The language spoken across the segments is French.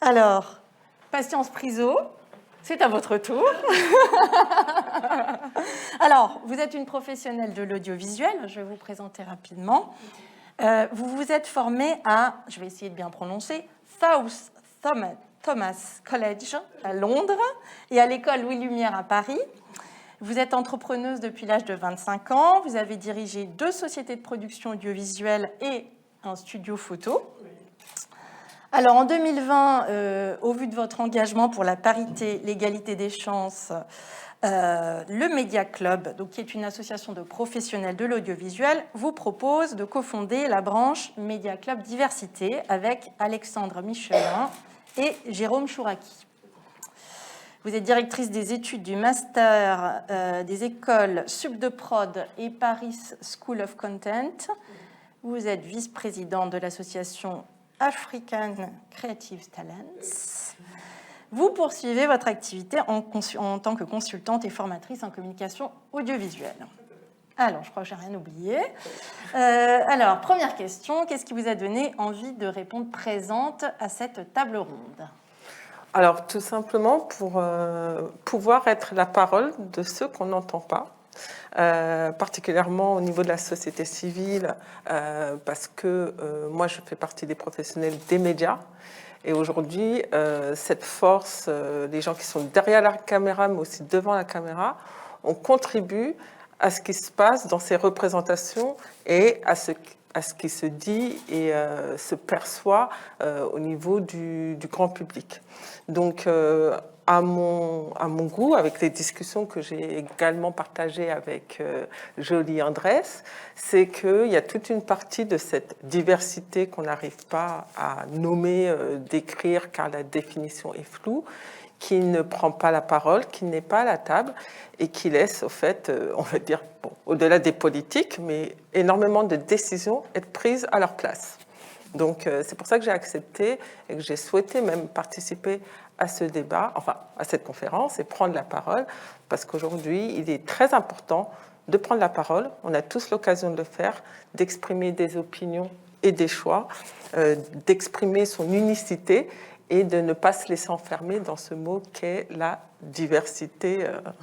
Alors, Patience Priso, c'est à votre tour. Alors, vous êtes une professionnelle de l'audiovisuel, je vais vous présenter rapidement. Vous vous êtes formée à, je vais essayer de bien prononcer, South Thomas College à Londres et à l'école Louis Lumière à Paris. Vous êtes entrepreneuse depuis l'âge de 25 ans. Vous avez dirigé 2 sociétés de production audiovisuelle et un studio photo. Alors, en 2020, au vu de votre engagement pour la parité, l'égalité des chances, le Media Club, donc, qui est une association de professionnels de l'audiovisuel, vous propose de cofonder la branche Media Club Diversité avec Alexandre Michelin et Jérôme Chouraki. Vous êtes directrice des études du master des écoles Subdeprod et Paris School of Content. Vous êtes vice-présidente de l'association African Creative Talents. Vous poursuivez votre activité en tant que consultante et formatrice en communication audiovisuelle. Alors, je crois que je n'ai rien oublié. Alors, première question, qu'est-ce qui vous a donné envie de répondre présente à cette table ronde ? Alors, tout simplement pour pouvoir être la parole de ceux qu'on n'entend pas. Particulièrement au niveau de la société civile, parce que moi je fais partie des professionnels des médias et aujourd'hui cette force, les gens qui sont derrière la caméra mais aussi devant la caméra, on contribue à ce qui se passe dans ces représentations et à ce qui se dit et se perçoit au niveau du grand public. Donc à mon goût, avec les discussions que j'ai également partagées avec Jolie Andrés, c'est qu'il y a toute une partie de cette diversité qu'on n'arrive pas à nommer, décrire, car la définition est floue, qui ne prend pas la parole, qui n'est pas à la table et qui laisse, au fait, on va dire, bon, au-delà des politiques, mais énormément de décisions être prises à leur place. Donc c'est pour ça que j'ai accepté et que j'ai souhaité même participer à ce débat, enfin à cette conférence et prendre la parole, parce qu'aujourd'hui, il est très important de prendre la parole. On a tous l'occasion de le faire, d'exprimer des opinions et des choix, d'exprimer son unicité et de ne pas se laisser enfermer dans ce mot qu'est la diversité. Alors,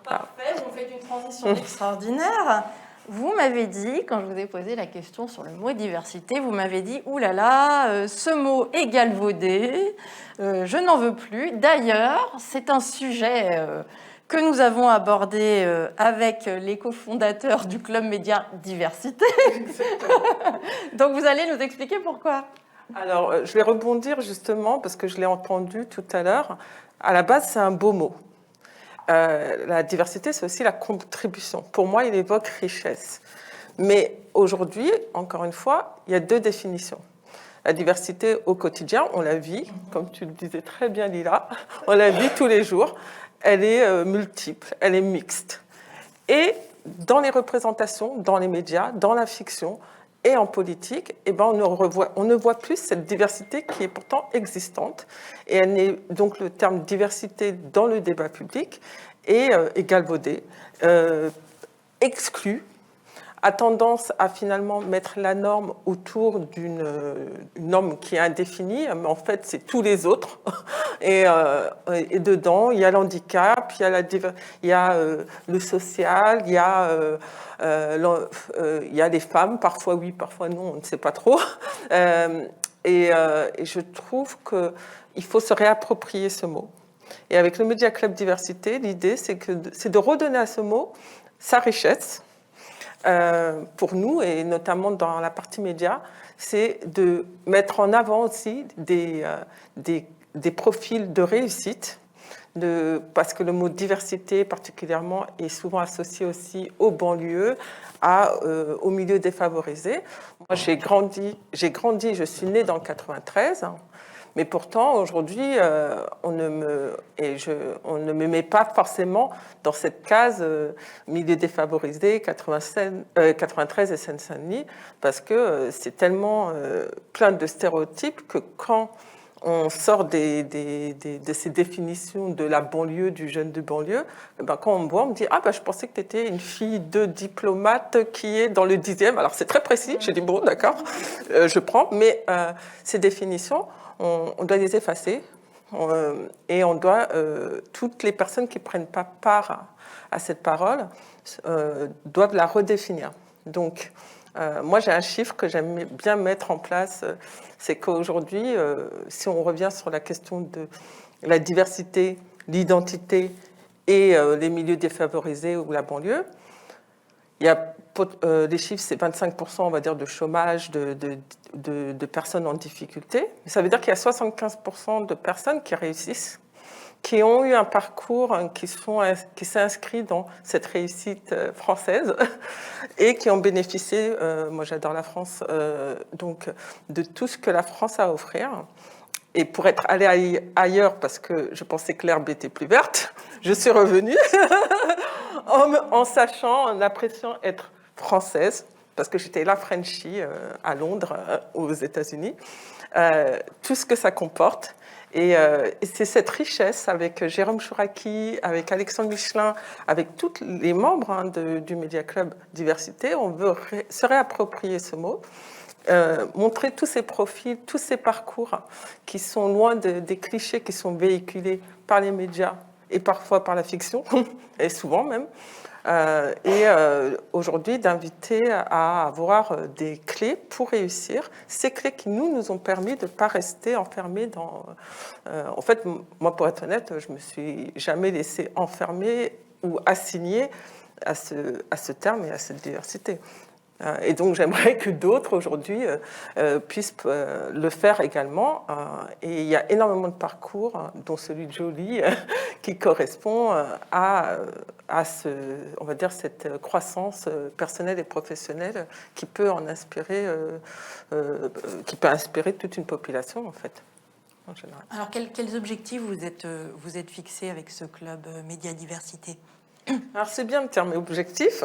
parfait, vous faites une transition extraordinaire. Vous m'avez dit, quand je vous ai posé la question sur le mot diversité, vous m'avez dit « Ouh là là, ce mot est galvaudé, je n'en veux plus ». D'ailleurs, c'est un sujet que nous avons abordé avec les cofondateurs du Club Média Diversité. Donc, vous allez nous expliquer pourquoi. Alors, je vais rebondir justement, parce que je l'ai entendu tout à l'heure. À la base, c'est un beau mot. La diversité, c'est aussi la contribution. Pour moi, il évoque richesse. Mais aujourd'hui, encore une fois, il y a 2 définitions. La diversité au quotidien, on la vit, comme tu le disais très bien, Lila, on la vit tous les jours. Elle est multiple, elle est mixte. Et dans les représentations, dans les médias, dans la fiction et en politique, eh ben on ne voit plus cette diversité qui est pourtant existante. Et elle n'est donc le terme diversité dans le débat public est galvaudé, exclu, a tendance à finalement mettre la norme autour d'une norme qui est indéfinie, mais en fait c'est tous les autres. Et dedans, il y a l'handicap, il y a le social, il y a les femmes, parfois oui, parfois non, on ne sait pas trop. Et je trouve qu'il faut se réapproprier ce mot. Et avec le Media Club Diversité, l'idée, c'est de redonner à ce mot sa richesse. Pour nous, et notamment dans la partie média, c'est de mettre en avant aussi des profils de réussite, parce que le mot diversité particulièrement est souvent associé aussi aux banlieues, aux milieux défavorisés. Moi, j'ai grandi, je suis née dans le 93, mais pourtant, aujourd'hui, on ne me met pas forcément dans cette case milieu défavorisé, 93 et Seine-Saint-Denis, parce que c'est tellement plein de stéréotypes que quand on sort de ces définitions de la banlieue, du jeune de banlieue, quand on me voit, on me dit « Ah, je pensais que tu étais une fille de diplomate qui est dans le 10e. » Alors, c'est très précis. J'ai dit « Bon, d'accord, je prends. » Mais ces définitions, on doit les effacer. Et on doit, toutes les personnes qui ne prennent pas part à cette parole doivent la redéfinir. Donc, moi, j'ai un chiffre que j'aime bien mettre en place, c'est qu'aujourd'hui, si on revient sur la question de la diversité, l'identité et les milieux défavorisés ou la banlieue, il y a les chiffres, c'est 25%, on va dire, de chômage, de personnes en difficulté. Ça veut dire qu'il y a 75% de personnes qui réussissent, qui ont eu un parcours qui s'est inscrit dans cette réussite française et qui ont bénéficié, moi j'adore la France, donc de tout ce que la France a à offrir. Et pour être allée ailleurs, parce que je pensais que l'herbe était plus verte, je suis revenue en sachant, en appréciant être française, parce que j'étais la Frenchie à Londres, aux États-Unis, tout ce que ça comporte. Et c'est cette richesse avec Jérôme Chouraki, avec Alexandre Michelin, avec tous les membres du Media Club Diversité, on veut se réapproprier ce mot, montrer tous ces profils, tous ces parcours qui sont loin des clichés qui sont véhiculés par les médias et parfois par la fiction, et souvent même. Aujourd'hui, d'inviter à avoir des clés pour réussir, ces clés qui nous ont permis de ne pas rester enfermés dans... en fait, moi, pour être honnête, je ne me suis jamais laissée enfermer ou assigner à ce terme et à cette diversité. Et donc, j'aimerais que d'autres, aujourd'hui, puissent le faire également. Et il y a énormément de parcours, dont celui de Jolie, qui correspond à on va dire, cette croissance personnelle et professionnelle qui peut en inspirer, qui peut inspirer toute une population, en fait, en général. Alors, quels objectifs vous êtes fixés avec ce club Média Diversité ? Alors, c'est bien le terme objectif.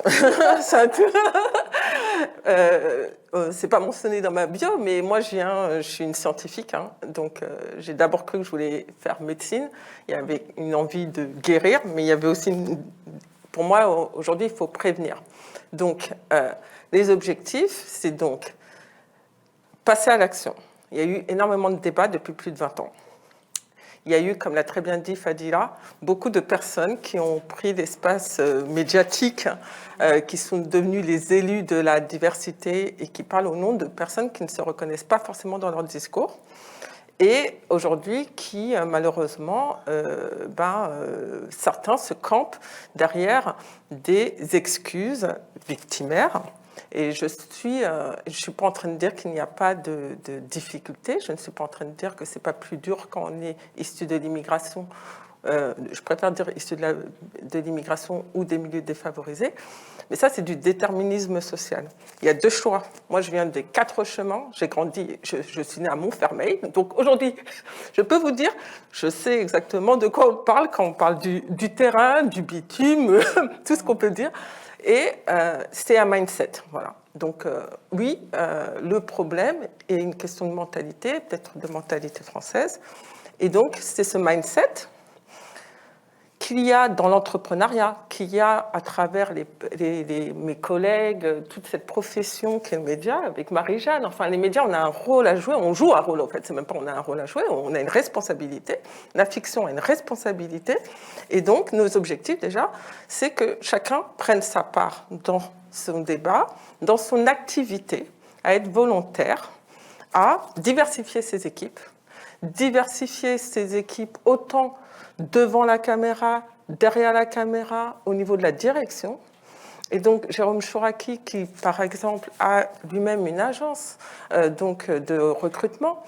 C'est pas mentionné dans ma bio, mais moi je suis une scientifique, donc j'ai d'abord cru que je voulais faire médecine. Il y avait une envie de guérir, mais il y avait aussi, pour moi aujourd'hui, il faut prévenir. Donc les objectifs, c'est donc passer à l'action. Il y a eu énormément de débats depuis plus de 20 ans. Il y a eu, comme l'a très bien dit Fadila, beaucoup de personnes qui ont pris l'espace médiatique, qui sont devenus les élus de la diversité et qui parlent au nom de personnes qui ne se reconnaissent pas forcément dans leur discours. Et aujourd'hui, qui malheureusement, certains se campent derrière des excuses victimaires. Et je suis pas en train de dire qu'il n'y a pas de difficultés. Je ne suis pas en train de dire que c'est pas plus dur quand on est issu de l'immigration. Je préfère dire issu de l'immigration ou des milieux défavorisés. Mais ça, c'est du déterminisme social. Il y a deux choix. Moi, je viens des 4 chemins. J'ai grandi, je suis née à Montfermeil. Donc aujourd'hui, je peux vous dire, je sais exactement de quoi on parle quand on parle du terrain, du bitume, tout ce qu'on peut dire. Et c'est un mindset, voilà. Donc oui, le problème est une question de mentalité, peut-être de mentalité française. Et donc c'est ce mindset qu'il y a dans l'entrepreneuriat, qu'il y a à travers mes collègues, toute cette profession qu'est le média, avec Marie-Jeanne. Enfin, les médias, on a un rôle à jouer, on joue un rôle en fait, c'est même pas on a un rôle à jouer, on a une responsabilité. La fiction a une responsabilité. Et donc, nos objectifs déjà, c'est que chacun prenne sa part dans son débat, dans son activité, à être volontaire, à diversifier ses équipes autant devant la caméra, derrière la caméra, au niveau de la direction. Et donc, Jérôme Chouraki, qui, par exemple, a lui-même une agence de recrutement,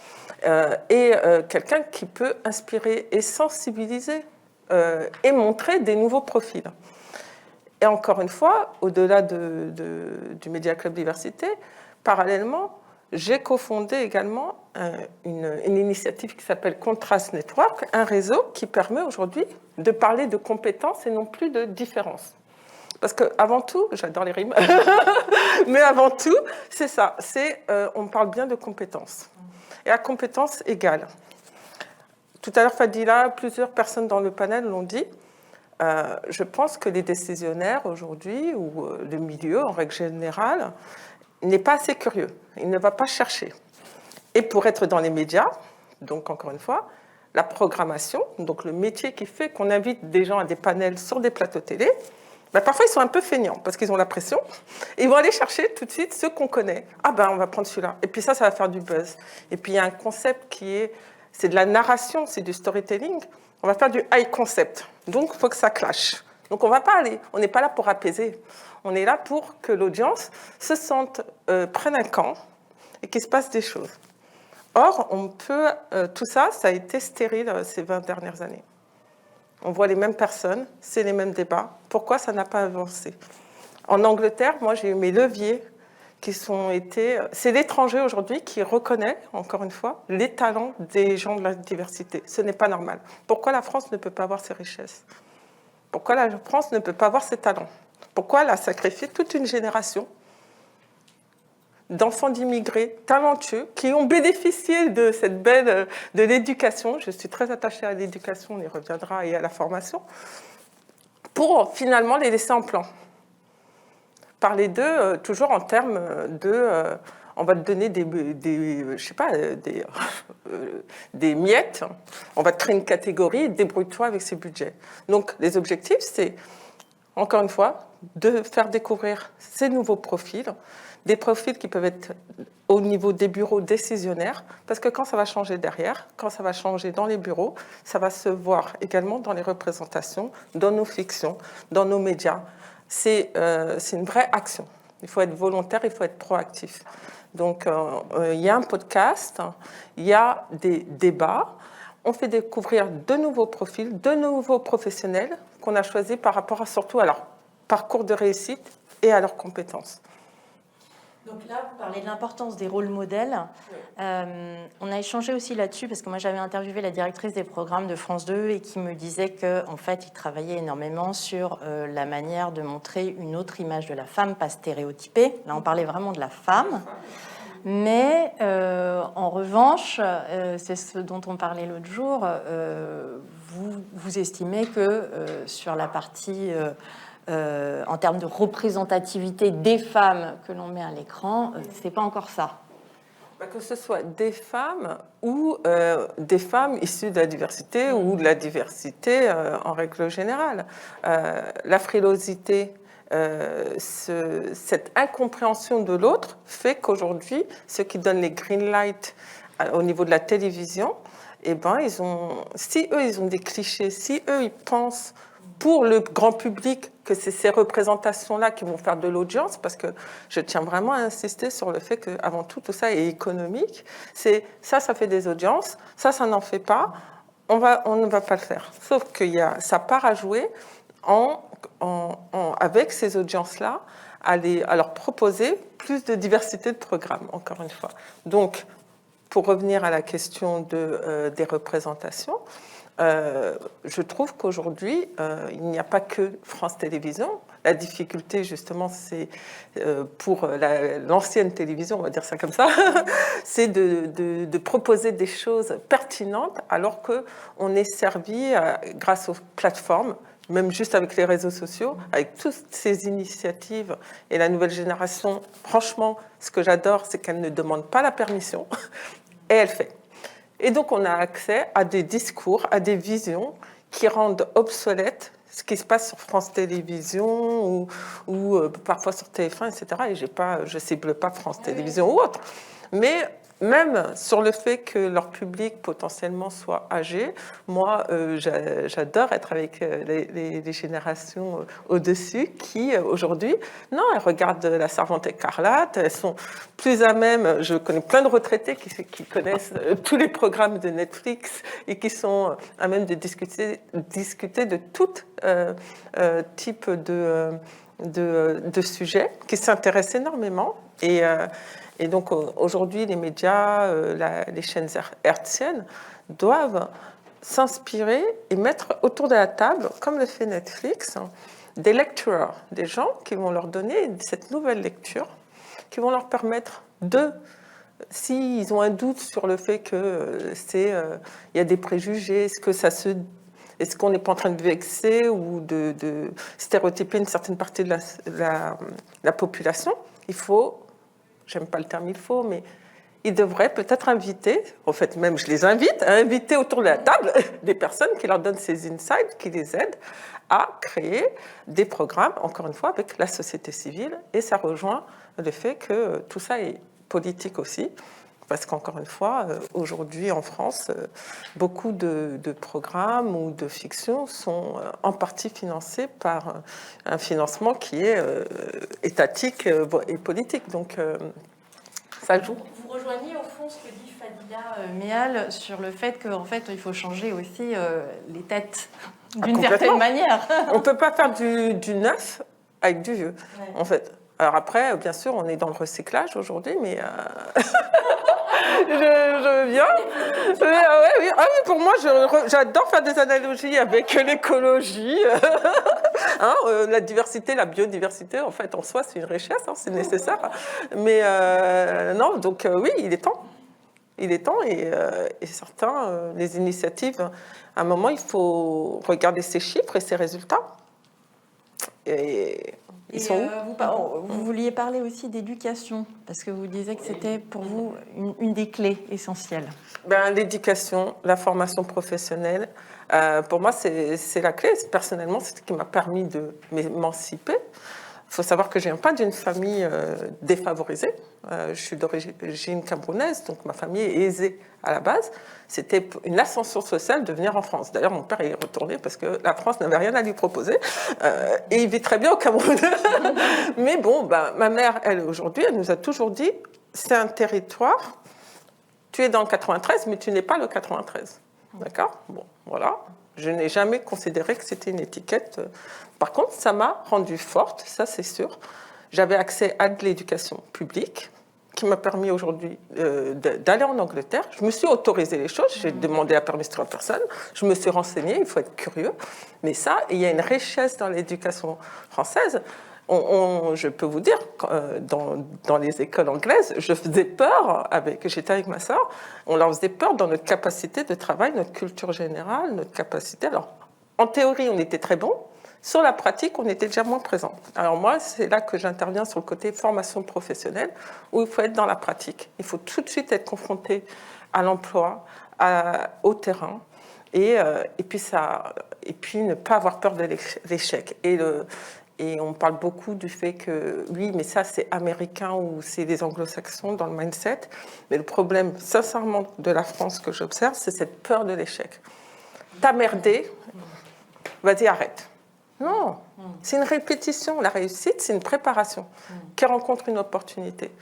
est quelqu'un qui peut inspirer et sensibiliser et montrer des nouveaux profils. Et encore une fois, au-delà du Media Club Diversité, parallèlement, j'ai cofondé également une initiative qui s'appelle Contrast Network, un réseau qui permet aujourd'hui de parler de compétences et non plus de différences. Parce qu'avant tout, j'adore les rimes, mais avant tout, c'est ça, on parle bien de compétences. Et à compétences égales. tout à l'heure, Fadila, plusieurs personnes dans le panel l'ont dit. Je pense que les décisionnaires aujourd'hui, ou le milieu en règle générale, n'est pas assez curieux. Il ne va pas chercher. Et pour être dans les médias, donc encore une fois, la programmation, donc le métier qui fait qu'on invite des gens à des panels sur des plateaux télé, ben parfois ils sont un peu feignants parce qu'ils ont la pression. Et ils vont aller chercher tout de suite ceux qu'on connaît. Ah ben on va prendre celui-là. Et puis ça va faire du buzz. Et puis il y a un concept qui est, c'est de la narration, c'est du storytelling. On va faire du high concept. Donc il faut que ça clash. Donc on va pas aller, on n'est pas là pour apaiser. On est là pour que l'audience se sente, prenne un camp et qu'il se passe des choses. Or, tout ça, ça a été stérile ces 20 dernières années. On voit les mêmes personnes, c'est les mêmes débats. Pourquoi ça n'a pas avancé? En Angleterre, moi, j'ai eu mes leviers qui sont été... C'est l'étranger aujourd'hui qui reconnaît, encore une fois, les talents des gens de la diversité. Ce n'est pas normal. Pourquoi la France ne peut pas avoir ses richesses? Pourquoi la France ne peut pas avoir ses talents? Pourquoi elle a sacrifié toute une génération d'enfants d'immigrés talentueux qui ont bénéficié de cette belle de l'éducation. Je suis très attachée à l'éducation, on y reviendra, et à la formation, pour finalement les laisser en plan. Parler d'eux toujours en termes de on va te donner je sais pas, des miettes, on va te créer une catégorie, débrouille-toi avec ces budgets. Donc les objectifs, c'est encore une fois de faire découvrir ces nouveaux profils, des profils qui peuvent être au niveau des bureaux décisionnaires, parce que quand ça va changer derrière, quand ça va changer dans les bureaux, ça va se voir également dans les représentations, dans nos fictions, dans nos médias. C'est une vraie action. Il faut être volontaire, il faut être proactif. Donc, il y a un podcast, il y a des débats, on fait découvrir de nouveaux profils, de nouveaux professionnels qu'on a choisis par rapport surtout à leur parcours de réussite et à leurs compétences. Donc là, vous parlez de l'importance des rôles modèles. On a échangé aussi là-dessus parce que moi, j'avais interviewé la directrice des programmes de France 2 et qui me disait qu'en fait, ils travaillaient énormément sur la manière de montrer une autre image de la femme, pas stéréotypée. Là, on parlait vraiment de la femme. Mais en revanche, c'est ce dont on parlait l'autre jour, vous estimez que sur la partie... en termes de représentativité des femmes que l'on met à l'écran, c'est pas encore ça. Que ce soit des femmes ou des femmes issues de la diversité ou de la diversité en règle générale. La frilosité, cette incompréhension de l'autre fait qu'aujourd'hui, ceux qui donnent les green lights au niveau de la télévision, eh ben, si eux, ils ont des clichés, si eux, ils pensent pour le grand public que c'est ces représentations-là qui vont faire de l'audience, parce que je tiens vraiment à insister sur le fait qu'avant tout ça est économique. C'est ça fait des audiences, ça n'en fait pas, on ne va pas le faire. Sauf qu'il y a sa part à jouer avec ces audiences-là, à leur proposer plus de diversité de programmes, encore une fois. Donc, pour revenir à la question des représentations, je trouve qu'aujourd'hui, il n'y a pas que France Télévisions. La difficulté, justement, c'est pour l'ancienne télévision, on va dire ça comme ça, c'est de proposer des choses pertinentes alors qu'on est servi grâce aux plateformes, même juste avec les réseaux sociaux, avec toutes ces initiatives. Et la nouvelle génération, franchement, ce que j'adore, c'est qu'elle ne demande pas la permission et elle fait. Et donc, on a accès à des discours, à des visions qui rendent obsolète ce qui se passe sur France Télévisions ou parfois sur TF1, etc. Et je ne cible pas France Télévisions ou autre. Mais même sur le fait que leur public potentiellement soit âgé, moi, j'adore être avec les générations au-dessus qui, aujourd'hui, non, elles regardent La Servante écarlate, elles sont plus à même, je connais plein de retraités qui connaissent tous les programmes de Netflix et qui sont à même de discuter de tout type de sujets, qui s'intéressent énormément. Et donc aujourd'hui, les médias, les chaînes hertziennes doivent s'inspirer et mettre autour de la table, comme le fait Netflix, des lecturers, des gens qui vont leur donner cette nouvelle lecture, qui vont leur permettre de s'ils ont un doute sur le fait que il y a des préjugés, est-ce qu'on n'est pas en train de vexer ou de stéréotyper une certaine partie de la population, il faut, j'aime pas le terme il faut, mais ils devraient peut-être inviter, en fait même je les invite à inviter autour de la table des personnes qui leur donnent ces insights, qui les aident à créer des programmes, encore une fois, avec la société civile. Et ça rejoint le fait que tout ça est politique aussi, parce qu'encore une fois, aujourd'hui en France, beaucoup de programmes ou de fictions sont en partie financés par un financement qui est étatique et politique. Donc ça joue. Vous rejoignez au fond ce que dit Fadila Méal sur le fait qu'en fait, il faut changer aussi les têtes d'une certaine manière. On ne peut pas faire du neuf avec du vieux, en fait. Alors après, bien sûr, on est dans le recyclage aujourd'hui, mais je viens. Oui, pour moi, j'adore faire des analogies avec l'écologie. La diversité, la biodiversité, en fait, en soi, c'est une richesse, c'est nécessaire. Mais non, donc oui, il est temps. Il est temps et certains, les initiatives, à un moment, il faut regarder ces chiffres et ces résultats. Et ils sont où vous vouliez parler aussi d'éducation, parce que vous disiez que c'était pour vous une des clés essentielles. L'éducation, la formation professionnelle, pour moi, c'est la clé. Personnellement, c'est ce qui m'a permis de m'émanciper. Il faut savoir que je ne viens pas d'une famille défavorisée. Je suis d'origine camerounaise, donc ma famille est aisée à la base. C'était une ascension sociale de venir en France. D'ailleurs, mon père est retourné parce que la France n'avait rien à lui proposer. Et il vit très bien au Cameroun. Mais bon, ma mère, elle, aujourd'hui, elle nous a toujours dit, c'est un territoire, tu es dans le 93, mais tu n'es pas le 93. D'accord ? Bon, voilà. Je n'ai jamais considéré que c'était une étiquette. Par contre, ça m'a rendue forte, ça c'est sûr. J'avais accès à de l'éducation publique qui m'a permis aujourd'hui d'aller en Angleterre. Je me suis autorisé les choses, j'ai demandé la permission à personne, je me suis renseignée, il faut être curieux. Mais ça, il y a une richesse dans l'éducation française. Je peux vous dire, dans les écoles anglaises, je faisais peur, j'étais avec ma sœur, on leur faisait peur dans notre capacité de travail, notre culture générale, notre capacité. Alors, en théorie, on était très bons, sur la pratique, on était déjà moins présents. Alors moi, c'est là que j'interviens sur le côté formation professionnelle, où il faut être dans la pratique. Il faut tout de suite être confronté à l'emploi, au terrain, et puis ne pas avoir peur de l'échec. Et on parle beaucoup du fait que, oui, mais ça, c'est américain ou c'est les anglo-saxons dans le mindset. Mais le problème, sincèrement, de la France que j'observe, c'est cette peur de l'échec. T'as merdé, vas-y, arrête. Non, c'est une répétition. La réussite, c'est une préparation qui rencontre une opportunité.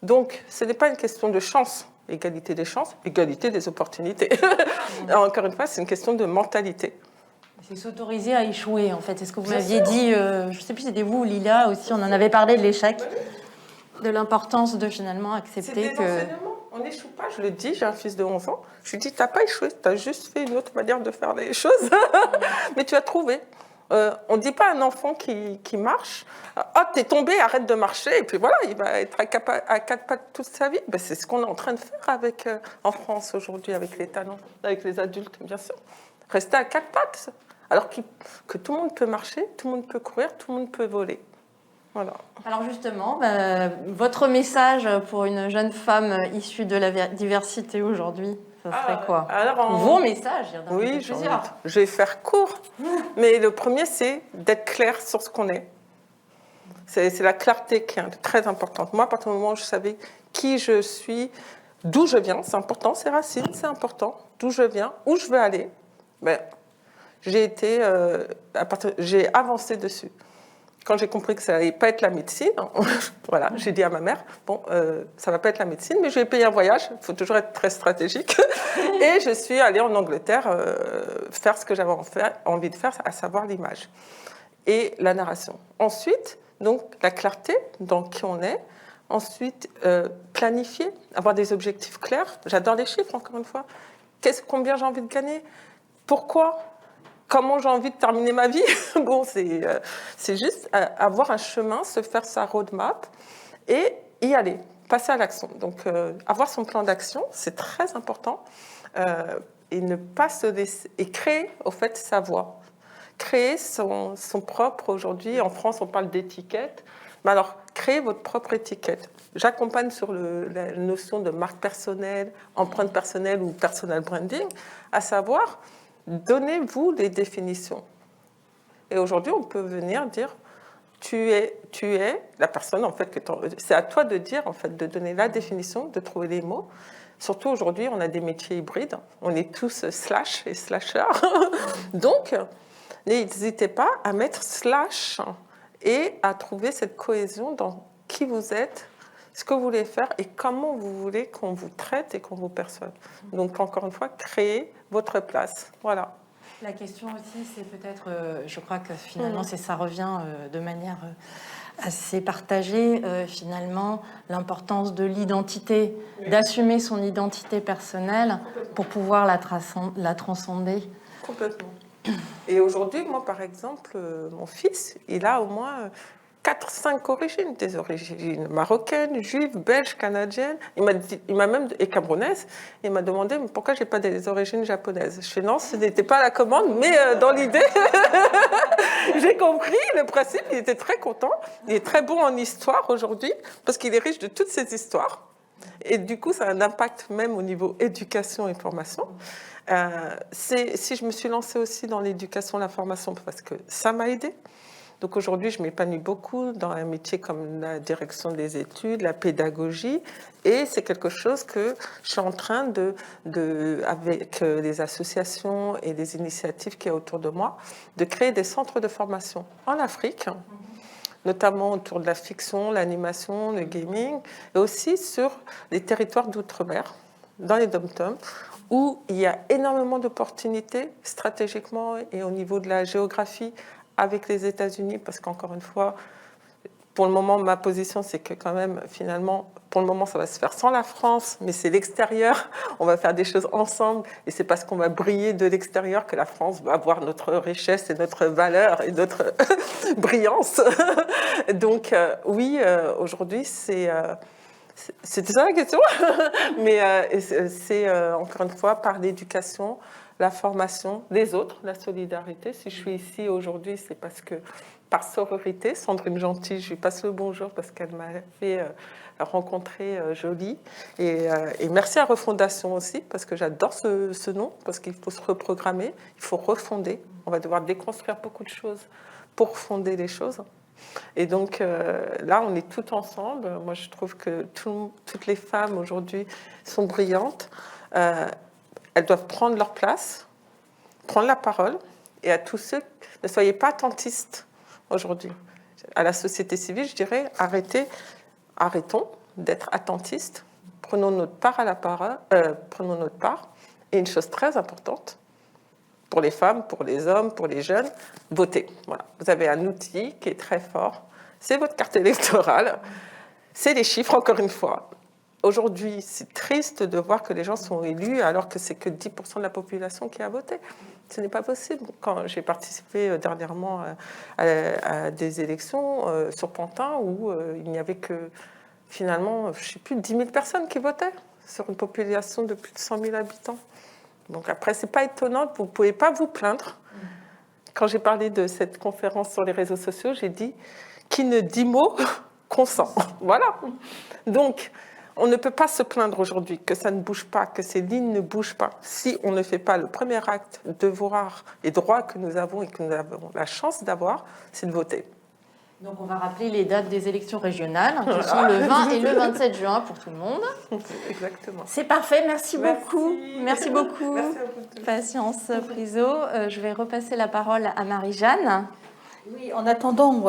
Donc, ce n'est pas une question de chance. Égalité des chances, égalité des opportunités. Encore une fois, c'est une question de mentalité. C'est s'autoriser à échouer, en fait. C'est ce que vous m'aviez dit, je ne sais plus si c'était vous ou Lila aussi, on en avait parlé de l'échec, de l'importance de finalement accepter que... enseignements. On n'échoue pas, je le dis, j'ai un fils de 11 ans. Je lui dis, tu n'as pas échoué, tu as juste fait une autre manière de faire les choses. Mais tu as trouvé. On ne dit pas à un enfant qui marche, t'es tombé, arrête de marcher, et puis voilà, il va être à quatre pattes toute sa vie. C'est ce qu'on est en train de faire en France aujourd'hui, avec les talents, avec les adultes, bien sûr. Rester à quatre pattes, alors que tout le monde peut marcher, tout le monde peut courir, tout le monde peut voler. Voilà. Alors justement, votre message pour une jeune femme issue de la diversité aujourd'hui, ça serait quoi? Vos messages, il y en a plusieurs. Je vais faire court, mais le premier, c'est d'être clair sur ce qu'on est. C'est la clarté qui est très importante. Moi, à partir du moment où je savais qui je suis, d'où je viens, c'est important, c'est racines, c'est important, d'où je viens, où je veux aller, j'ai avancé dessus. Quand j'ai compris que ça n'allait pas être la médecine, voilà, j'ai dit à ma mère, ça ne va pas être la médecine, mais je vais payer un voyage, il faut toujours être très stratégique. Et je suis allée en Angleterre faire ce que j'avais envie de faire, à savoir l'image et la narration. Ensuite, donc, la clarté dans qui on est. Ensuite, planifier, avoir des objectifs clairs. J'adore les chiffres, encore une fois. Combien j'ai envie de gagner? Pourquoi? Comment j'ai envie de terminer ma vie? C'est juste avoir un chemin, se faire sa roadmap et y aller. passer à l'action. Donc, avoir son plan d'action, c'est très important. Et ne pas se laisser... Et créer, au fait, sa voie. Créer son propre... Aujourd'hui, en France, on parle d'étiquette. Mais alors, créez votre propre étiquette. J'accompagne sur la notion de marque personnelle, empreinte personnelle ou personal branding, à savoir, donnez-vous les définitions. Et aujourd'hui, on peut venir dire, tu es la personne, en fait, c'est à toi de dire, en fait, de donner la définition, de trouver les mots. Surtout aujourd'hui, on a des métiers hybrides, on est tous slash et slashers. Donc, n'hésitez pas à mettre slash et à trouver cette cohésion dans qui vous êtes, ce que vous voulez faire et comment vous voulez qu'on vous traite et qu'on vous perçoive. Donc, encore une fois, créez votre place. Voilà. La question aussi, c'est peut-être, je crois que finalement, ça revient de manière assez partagée, finalement, l'importance de l'identité, d'assumer son identité personnelle pour pouvoir la transcender. Complètement. Et aujourd'hui, moi, par exemple, mon fils, il a au moins 4-5 origines, des origines marocaines, juives, belges, canadiennes. Il m'a même, et camerounaises. Il m'a demandé mais pourquoi j'ai pas des origines japonaises. Je fais non, ce n'était pas la commande, mais dans l'idée, j'ai compris le principe. Il était très content. Il est très bon en histoire aujourd'hui parce qu'il est riche de toutes ces histoires. Et du coup, ça a un impact même au niveau éducation et formation. Si je me suis lancée aussi dans l'éducation, la formation, parce que ça m'a aidée. Donc aujourd'hui, je m'épanouis beaucoup dans un métier comme la direction des études, la pédagogie, et c'est quelque chose que je suis en train avec les associations et les initiatives qui y a autour de moi, de créer des centres de formation en Afrique, notamment autour de la fiction, l'animation, le gaming, et aussi sur les territoires d'outre-mer, dans les dom-toms, où il y a énormément d'opportunités stratégiquement et au niveau de la géographie, avec les États-Unis, parce qu'encore une fois, pour le moment, ma position, c'est que quand même, finalement, pour le moment, ça va se faire sans la France, mais c'est l'extérieur. On va faire des choses ensemble, et c'est parce qu'on va briller de l'extérieur que la France va avoir notre richesse et notre valeur et notre brillance. Donc, oui, aujourd'hui, c'était ça la question, mais c'est encore une fois par l'éducation, la formation des autres, la solidarité. Si je suis ici aujourd'hui, c'est parce que par sororité, Sandrine Gentil, je lui passe le bonjour parce qu'elle m'a fait rencontrer Jolie. Et merci à Refondation aussi, parce que j'adore ce nom, parce qu'il faut se reprogrammer, il faut refonder. On va devoir déconstruire beaucoup de choses pour fonder les choses. Et donc là, on est tout ensemble. Moi, je trouve que toutes les femmes aujourd'hui sont brillantes. Elles doivent prendre leur place, prendre la parole. Et à tous ceux, ne soyez pas attentistes aujourd'hui. À la société civile, je dirais, arrêtons d'être attentistes. Prenons notre part à la parole, prenons notre part. Et une chose très importante, pour les femmes, pour les hommes, pour les jeunes, votez. Voilà. Vous avez un outil qui est très fort. C'est votre carte électorale. C'est les chiffres, encore une fois. Aujourd'hui, c'est triste de voir que les gens sont élus alors que c'est que 10% de la population qui a voté. Ce n'est pas possible. Quand j'ai participé dernièrement à des élections sur Pantin où il n'y avait que, finalement, je ne sais plus, 10 000 personnes qui votaient sur une population de plus de 100 000 habitants. Donc après, ce n'est pas étonnant, vous ne pouvez pas vous plaindre. Quand j'ai parlé de cette conférence sur les réseaux sociaux, j'ai dit « qui ne dit mot, consent ». Voilà. Donc, on ne peut pas se plaindre aujourd'hui que ça ne bouge pas, que ces lignes ne bougent pas. Si on ne fait pas le premier acte, devoir et droit que nous avons et que nous avons la chance d'avoir, c'est de voter. Donc on va rappeler les dates des élections régionales, qui sont le 20 et le 27 juin pour tout le monde. Exactement. C'est parfait, merci beaucoup. Merci beaucoup. Merci à vous tous. Patience Priso. Je vais repasser la parole à Marie-Jeanne. Oui, en attendant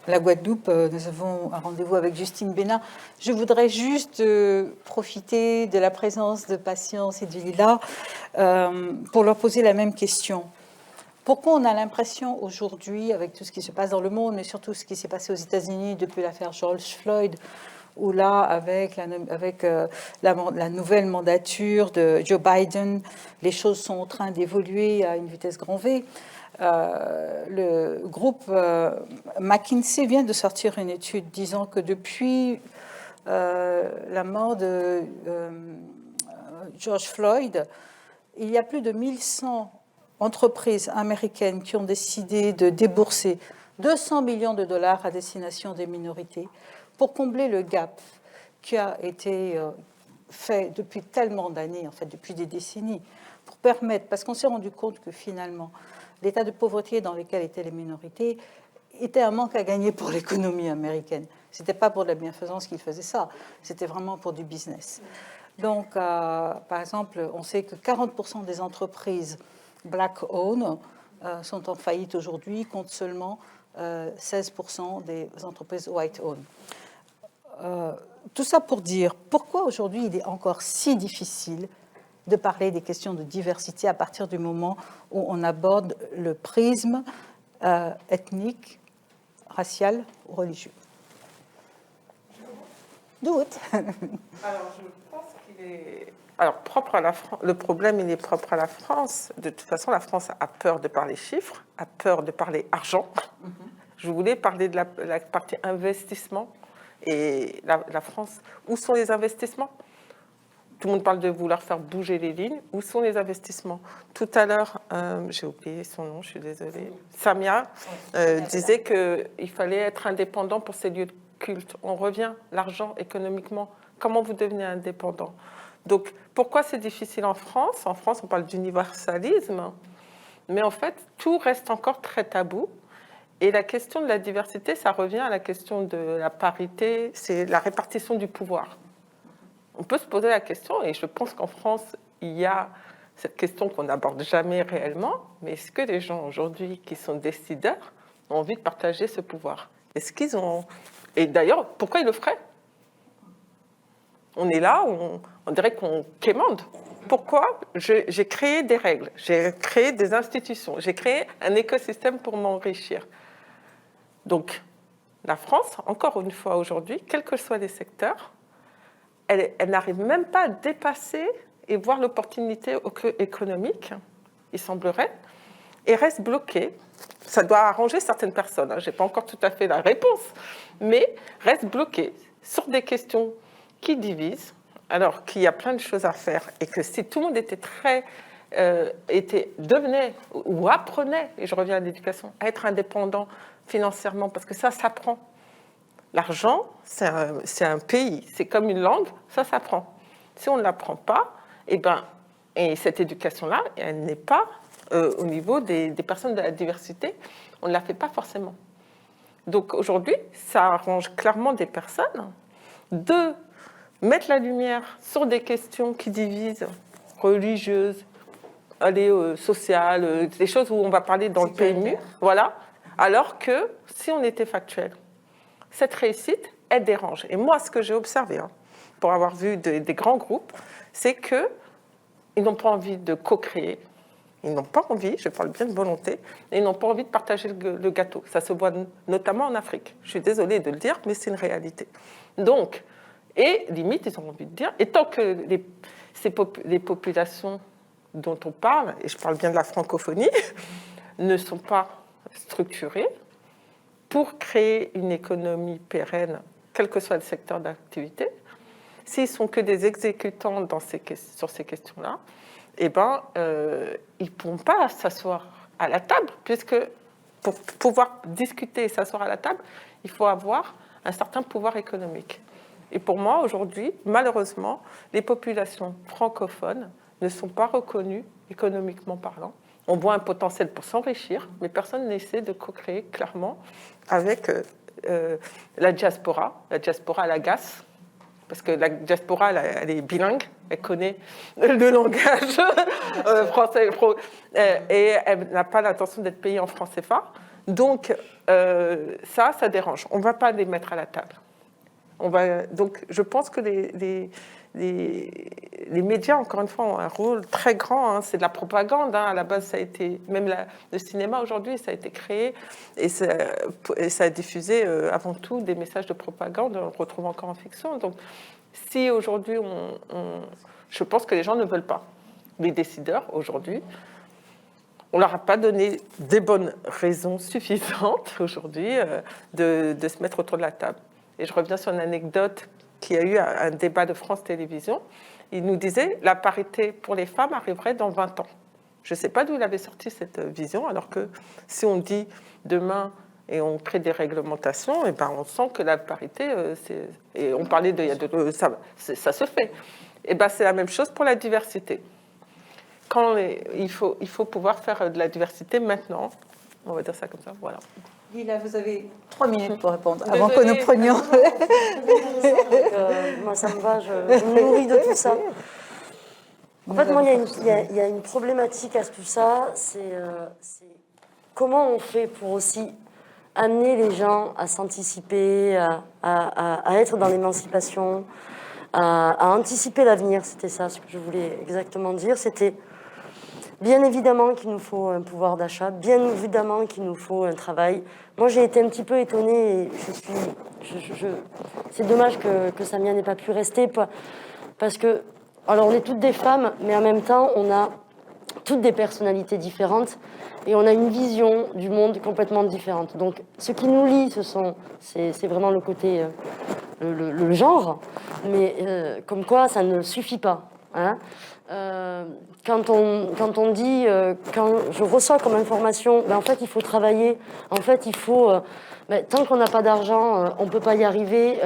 la Guadeloupe, nous avons un rendez-vous avec Justine Bénin. Je voudrais juste profiter de la présence de Patience et de Lila pour leur poser la même question. Pourquoi on a l'impression aujourd'hui, avec tout ce qui se passe dans le monde, mais surtout ce qui s'est passé aux États-Unis depuis l'affaire George Floyd, où là, avec la nouvelle mandature de Joe Biden, les choses sont en train d'évoluer à une vitesse grand V. Le groupe McKinsey vient de sortir une étude disant que depuis la mort de George Floyd, il y a plus de 1100 entreprises américaines qui ont décidé de débourser 200 millions de dollars à destination des minorités pour combler le gap qui a été fait depuis tellement d'années, en fait depuis des décennies, pour permettre, parce qu'on s'est rendu compte que finalement, l'état de pauvreté dans lequel étaient les minorités était un manque à gagner pour l'économie américaine. Ce n'était pas pour de la bienfaisance qu'ils faisaient ça, c'était vraiment pour du business. Donc, par exemple, on sait que 40% des entreprises black-owned sont en faillite aujourd'hui, contre seulement 16% des entreprises white-owned. Tout ça pour dire pourquoi aujourd'hui il est encore si difficile de parler des questions de diversité à partir du moment où on aborde le prisme ethnique, racial ou religieux. Do it. Alors, je pense qu'il est... Alors, propre à la France, le problème, il est propre à la France. De toute façon, la France a peur de parler chiffres, a peur de parler argent. Je voulais parler de la partie investissement. Et la France, où sont les investissements? Tout le monde parle de vouloir faire bouger les lignes. Où sont les investissements? Tout à l'heure, j'ai oublié son nom, je suis désolée. Samia disait qu'il fallait être indépendant pour ces lieux de culte. On revient, l'argent, économiquement. Comment vous devenez indépendant? Donc, pourquoi c'est difficile en France? En France, on parle d'universalisme. Mais en fait, tout reste encore très tabou. Et la question de la diversité, ça revient à la question de la parité, c'est la répartition du pouvoir. On peut se poser la question, et je pense qu'en France, il y a cette question qu'on n'aborde jamais réellement, mais est-ce que les gens aujourd'hui qui sont décideurs ont envie de partager ce pouvoir? Est-ce qu'ils ont... Et d'ailleurs, pourquoi ils le feraient? On est là, on dirait qu'on quémande. Pourquoi? J'ai créé des règles, j'ai créé des institutions, j'ai créé un écosystème pour m'enrichir. Donc, la France, encore une fois aujourd'hui, quels que soient les secteurs, elle n'arrive même pas à dépasser et voir l'opportunité économique, il semblerait, et reste bloquée. Ça doit arranger certaines personnes, hein, je n'ai pas encore tout à fait la réponse, mais reste bloquée sur des questions qui divisent, alors qu'il y a plein de choses à faire, et que si tout le monde devenait ou apprenait, et je reviens à l'éducation, à être indépendant financièrement, parce que ça s'apprend. L'argent, c'est un pays, c'est comme une langue, ça s'apprend. Si on ne l'apprend pas, et cette éducation-là, elle n'est pas au niveau des personnes de la diversité, on ne la fait pas forcément. Donc aujourd'hui, ça arrange clairement des personnes de mettre la lumière sur des questions qui divisent, religieuses, sociales, des choses où on va parler dans le PMU, voilà. Alors que si on était factuel, cette réussite, elle dérange. Et moi, ce que j'ai observé, pour avoir vu des grands groupes, c'est qu'ils n'ont pas envie de co-créer, ils n'ont pas envie, je parle bien de volonté, et ils n'ont pas envie de partager le gâteau. Ça se voit notamment en Afrique. Je suis désolée de le dire, mais c'est une réalité. Donc, et limite, ils ont envie de dire, et tant que les populations dont on parle, et je parle bien de la francophonie, ne sont pas structurées pour créer une économie pérenne, quel que soit le secteur d'activité, s'ils sont que des exécutants sur ces questions-là, ils ne pourront pas s'asseoir à la table, puisque pour pouvoir discuter et s'asseoir à la table, il faut avoir un certain pouvoir économique. Et pour moi, aujourd'hui, malheureusement, les populations francophones ne sont pas reconnues économiquement parlant. On voit un potentiel pour s'enrichir, mais personne n'essaie de co-créer clairement avec la diaspora. La diaspora, elle agace, parce que la diaspora, elle est bilingue, elle connaît le langage français, et elle n'a pas l'intention d'être payée en francs CFA. Donc, ça dérange. On ne va pas les mettre à la table. Donc, je pense que les médias, encore une fois, ont un rôle très grand. C'est de la propagande. À la base, ça a été, même le cinéma aujourd'hui, ça a été créé et ça a diffusé avant tout des messages de propagande. On le retrouve encore en fiction. Donc, si aujourd'hui, je pense que les gens ne veulent pas. Les décideurs, aujourd'hui, on ne leur a pas donné des bonnes raisons suffisantes aujourd'hui de se mettre autour de la table. Et je reviens sur une anecdote qui a eu un débat de France Télévisions. Il nous disait la parité pour les femmes arriverait dans 20 ans. Je ne sais pas d'où il avait sorti cette vision, alors que si on dit demain et on crée des réglementations, et ben on sent que la parité, et on parlait ça se fait. Et ben c'est la même chose pour la diversité. Il faut pouvoir faire de la diversité maintenant. On va dire ça comme ça, voilà. Lila, vous avez 3 minutes pour répondre, Désolée. avant que nous prenions... Moi, ça me va, je me nourris de tout ça. En fait, moi, il y a une problématique à tout ça, c'est comment on fait pour aussi amener les gens à s'anticiper, à être dans l'émancipation, à anticiper l'avenir. C'était ça ce que je voulais exactement dire. C'était bien évidemment qu'il nous faut un pouvoir d'achat, bien évidemment qu'il nous faut un travail. Moi, j'ai été un petit peu étonnée et c'est dommage que Samia n'ait pas pu rester parce que, alors on est toutes des femmes, mais en même temps, on a toutes des personnalités différentes et on a une vision du monde complètement différente. Donc, ce qui nous lie, c'est vraiment le côté, le genre, mais comme quoi, ça ne suffit pas. Hein. Quand on dit, quand je reçois comme information, ben en fait il faut travailler, en fait il faut, tant qu'on n'a pas d'argent, on ne peut pas y arriver,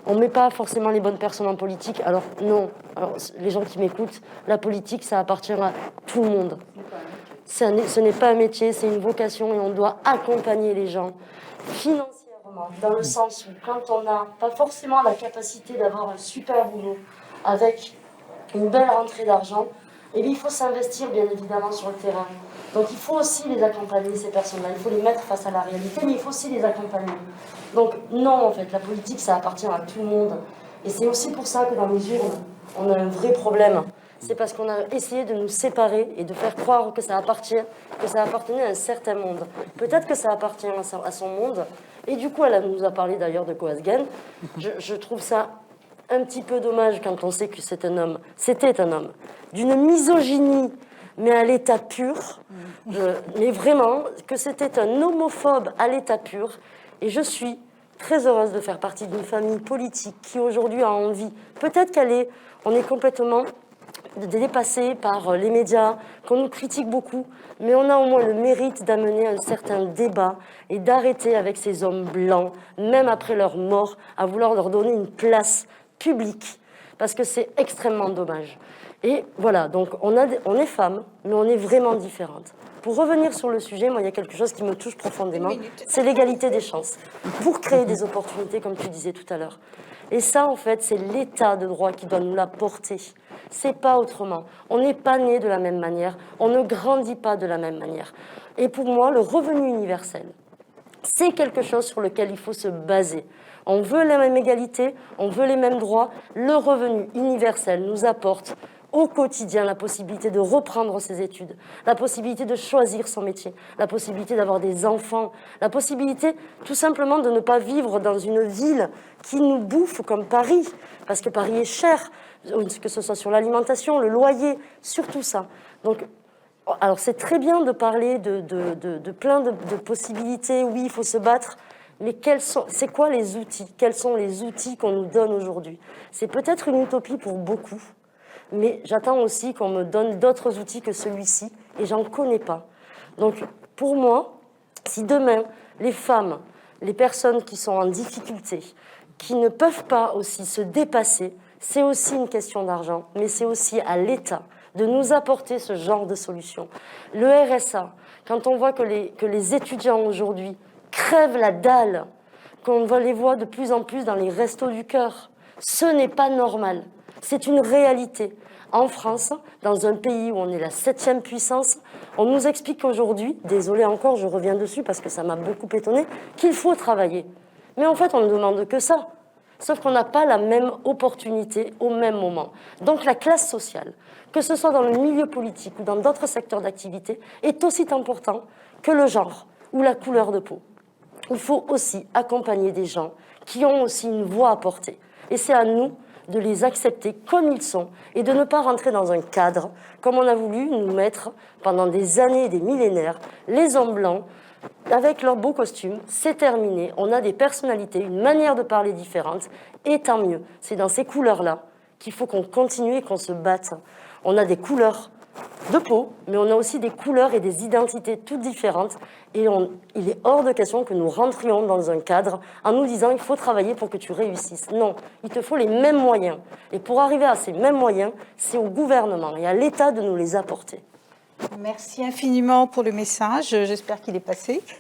on ne met pas forcément les bonnes personnes en politique. Alors non, les gens qui m'écoutent, la politique ça appartient à tout le monde. Ce n'est pas un métier, c'est une vocation et on doit accompagner les gens financièrement, dans le sens où quand on n'a pas forcément la capacité d'avoir un super boulot avec une belle rentrée d'argent, et bien il faut s'investir bien évidemment sur le terrain. Donc il faut aussi les accompagner, ces personnes-là. Il faut les mettre face à la réalité, mais il faut aussi les accompagner. Donc non, en fait, la politique, ça appartient à tout le monde. Et c'est aussi pour ça que dans les urnes, on a un vrai problème. C'est parce qu'on a essayé de nous séparer et de faire croire que ça appartenait à un certain monde. Peut-être que ça appartient à son monde. Et du coup, elle nous a parlé d'ailleurs de Coasgen. Je trouve ça un petit peu dommage quand on sait que c'était un homme, d'une misogynie, mais à l'état pur, mais vraiment, que c'était un homophobe à l'état pur, et je suis très heureuse de faire partie d'une famille politique qui aujourd'hui a envie, peut-être on est complètement dépassé par les médias, qu'on nous critique beaucoup, mais on a au moins le mérite d'amener un certain débat et d'arrêter avec ces hommes blancs, même après leur mort, à vouloir leur donner une place public, parce que c'est extrêmement dommage. Et voilà, donc on est femmes, mais on est vraiment différentes. Pour revenir sur le sujet, moi, il y a quelque chose qui me touche profondément, c'est l'égalité des chances, pour créer des opportunités, comme tu disais tout à l'heure. Et ça, en fait, c'est l'état de droit qui doit nous la porter. C'est pas autrement. On n'est pas né de la même manière, on ne grandit pas de la même manière. Et pour moi, le revenu universel, c'est quelque chose sur lequel il faut se baser. On veut la même égalité, on veut les mêmes droits. Le revenu universel nous apporte au quotidien la possibilité de reprendre ses études, la possibilité de choisir son métier, la possibilité d'avoir des enfants, la possibilité tout simplement de ne pas vivre dans une ville qui nous bouffe comme Paris, parce que Paris est cher, que ce soit sur l'alimentation, le loyer, sur tout ça. Donc, alors c'est très bien de parler de plein de possibilités, oui, il faut se battre, mais c'est quoi les outils? Quels sont les outils qu'on nous donne aujourd'hui? C'est peut-être une utopie pour beaucoup, mais j'attends aussi qu'on me donne d'autres outils que celui-ci, et j'en connais pas. Donc, pour moi, si demain, les femmes, les personnes qui sont en difficulté, qui ne peuvent pas aussi se dépasser, c'est aussi une question d'argent, mais c'est aussi à l'État de nous apporter ce genre de solution. Le RSA, quand on voit que les étudiants aujourd'hui crèvent la dalle, qu'on les voit de plus en plus dans les restos du cœur, ce n'est pas normal. C'est une réalité. En France, dans un pays où on est la 7e puissance, on nous explique qu'aujourd'hui, désolé encore, je reviens dessus parce que ça m'a beaucoup étonnée, qu'il faut travailler. Mais en fait, on ne demande que ça. Sauf qu'on n'a pas la même opportunité au même moment. Donc la classe sociale, que ce soit dans le milieu politique ou dans d'autres secteurs d'activité, est aussi important que le genre ou la couleur de peau. Il faut aussi accompagner des gens qui ont aussi une voix à porter. Et c'est à nous de les accepter comme ils sont et de ne pas rentrer dans un cadre comme on a voulu nous mettre pendant des années et des millénaires, les hommes blancs, avec leurs beaux costumes, c'est terminé. On a des personnalités, une manière de parler différente, et tant mieux. C'est dans ces couleurs-là qu'il faut qu'on continue et qu'on se batte. On a des couleurs de peau, mais on a aussi des couleurs et des identités toutes différentes. Et il est hors de question que nous rentrions dans un cadre en nous disant il faut travailler pour que tu réussisses. Non, il te faut les mêmes moyens. Et pour arriver à ces mêmes moyens, c'est au gouvernement et à l'État de nous les apporter. Merci infiniment pour le message. J'espère qu'il est passé.